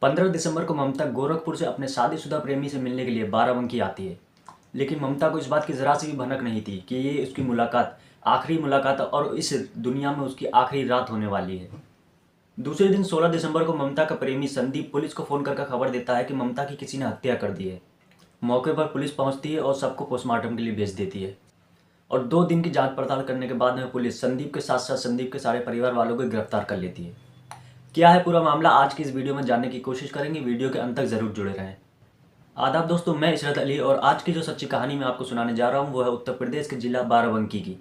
15 दिसंबर को ममता गोरखपुर से अपने शादीशुदा प्रेमी से मिलने के लिए बाराबंकी आती है। लेकिन ममता को इस बात की ज़रा सी भी भनक नहीं थी कि ये उसकी मुलाकात आखिरी मुलाकात और इस दुनिया में उसकी आखिरी रात होने वाली है। दूसरे दिन 16 दिसंबर को ममता का प्रेमी संदीप पुलिस को फ़ोन करके खबर देता है कि ममता की किसी ने हत्या कर दी है। मौके पर पुलिस पहुंचती है और सबको पोस्टमार्टम के लिए भेज देती है। और 2 दिन की जांच पड़ताल करने के बाद में पुलिस संदीप के साथ साथ संदीप के सारे परिवार वालों को गिरफ्तार कर लेती है। क्या है पूरा मामला, आज की इस वीडियो में जानने की कोशिश करेंगे। वीडियो के अंत तक जरूर जुड़े रहें। आदाब दोस्तों, मैं इशरत अली और आज की जो सच्ची कहानी मैं आपको सुनाने जा रहा हूँ वो है उत्तर प्रदेश के जिला बाराबंकी की।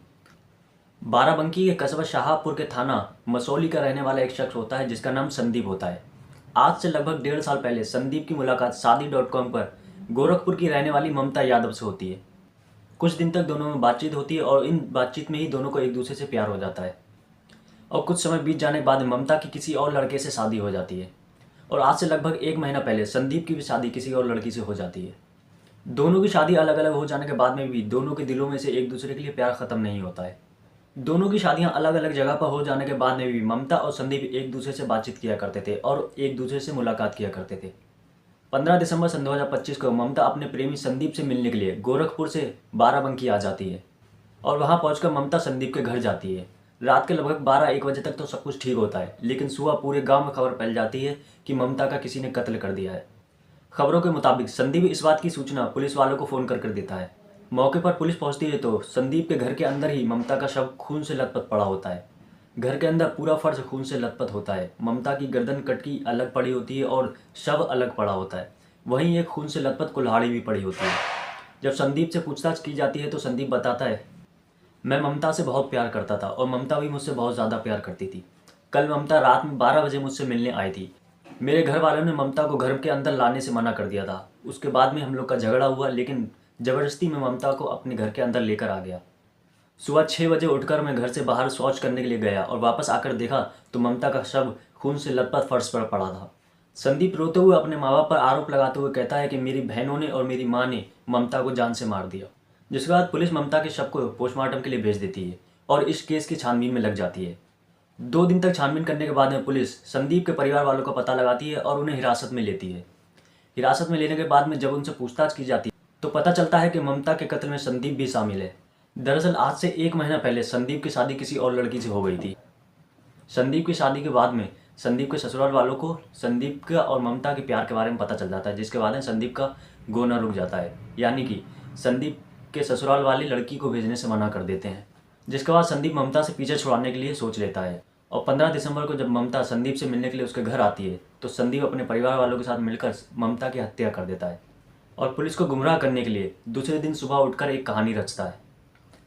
बाराबंकी के कस्बा शाहपुर के थाना मसौली का रहने वाला एक शख्स होता है जिसका नाम संदीप होता है। आज से लगभग 1.5 साल पहले संदीप की मुलाकात शादी.com पर गोरखपुर की रहने वाली ममता यादव से होती है। कुछ दिन तक दोनों में बातचीत होती है और इन बातचीत में ही दोनों को एक दूसरे से प्यार हो जाता है। और कुछ समय बीत जाने के बाद ममता की किसी और लड़के से शादी हो जाती है। और आज से लगभग 1 महीना पहले संदीप की भी शादी किसी और लड़की से हो जाती है। दोनों की शादी अलग अलग हो जाने के बाद में भी दोनों के दिलों में से एक दूसरे के लिए प्यार ख़त्म नहीं होता है। दोनों की शादियां अलग अलग जगह पर हो जाने के बाद में भी ममता और संदीप एक दूसरे से बातचीत किया करते थे और एक दूसरे से मुलाकात किया करते थे। 15 दिसंबर सन 2025 को ममता अपने प्रेमी संदीप से मिलने के लिए गोरखपुर से बाराबंकी आ जाती है। और वहां पहुंचकर ममता संदीप के घर जाती है। रात के लगभग 12-1 बजे तक तो सब कुछ ठीक होता है, लेकिन सुबह पूरे गांव में खबर फैल जाती है कि ममता का किसी ने कत्ल कर दिया है। खबरों के मुताबिक संदीप इस बात की सूचना पुलिस वालों को फ़ोन कर देता है। मौके पर पुलिस पहुंचती है तो संदीप के घर के अंदर ही ममता का शव खून से लथपथ पड़ा होता है। घर के अंदर पूरा फर्श खून से लथपथ होता है। ममता की गर्दन कटकी अलग पड़ी होती है और शव अलग पड़ा होता है। वहीं एक खून से लथपथ कुल्हाड़ी भी पड़ी होती है। जब संदीप से पूछताछ की जाती है तो संदीप बताता है, मैं ममता से बहुत प्यार करता था और ममता भी मुझसे बहुत ज़्यादा प्यार करती थी। कल ममता रात में 12 बजे मुझसे मिलने आई थी। मेरे घर वालों ने ममता को घर के अंदर लाने से मना कर दिया था। उसके बाद में हम लोग का झगड़ा हुआ, लेकिन ज़बरदस्ती में ममता को अपने घर के अंदर लेकर आ गया। सुबह 6 बजे उठकर मैं घर से बाहर शौच करने के लिए गया और वापस आकर देखा तो ममता का शव खून से लथपथ फर्श पर पड़ा था। संदीप रोते हुए अपने माँ बाप पर आरोप लगाते हुए कहता है कि मेरी बहनों ने और मेरी माँ ने ममता को जान से मार दिया। जिसके बाद पुलिस ममता के शव को पोस्टमार्टम के लिए भेज देती है और इस केस की छानबीन में लग जाती है। 2 दिन तक छानबीन करने के बाद में पुलिस संदीप के परिवार वालों का पता लगाती है और उन्हें हिरासत में लेती है। हिरासत में लेने के बाद में जब उनसे पूछताछ की जाती है तो पता चलता है कि ममता के कत्ल में संदीप भी शामिल है। दरअसल आज से 1 महीना पहले संदीप की शादी किसी और लड़की से हो गई थी। संदीप की शादी के बाद में संदीप के ससुराल वालों को संदीप का और ममता के प्यार के बारे में पता चल जाता है, जिसके बाद में संदीप का गोना रुक जाता है। यानी कि संदीप के ससुराल वाले लड़की को भेजने से मना कर देते हैं। जिसके बाद संदीप ममता से पीछे छुड़ाने के लिए सोच लेता है। और 15 दिसंबर को जब ममता संदीप से मिलने के लिए उसके घर आती है तो संदीप अपने परिवार वालों के साथ मिलकर ममता की हत्या कर देता है और पुलिस को गुमराह करने के लिए दूसरे दिन सुबह उठकर एक कहानी रचता है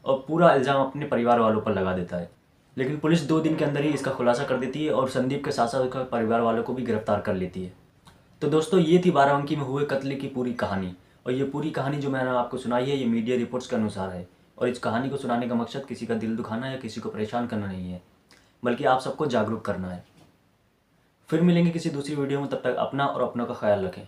और पूरा इल्ज़ाम अपने परिवार वालों पर लगा देता है। लेकिन पुलिस 2 दिन के अंदर ही इसका खुलासा कर देती है और संदीप के साथ साथ उसका परिवार वालों को भी गिरफ्तार कर लेती है। तो दोस्तों, ये थी बाराबंकी में हुए कत्ल की पूरी कहानी। और ये पूरी कहानी जो मैंने आपको सुनाई है ये मीडिया रिपोर्ट्स के अनुसार है। और इस कहानी को सुनाने का मकसद किसी का दिल दुखाना या किसी को परेशान करना नहीं है, बल्कि आप सबको जागरूक करना है। फिर मिलेंगे किसी दूसरी वीडियो में, तब तक अपना और अपनों का ख्याल रखें।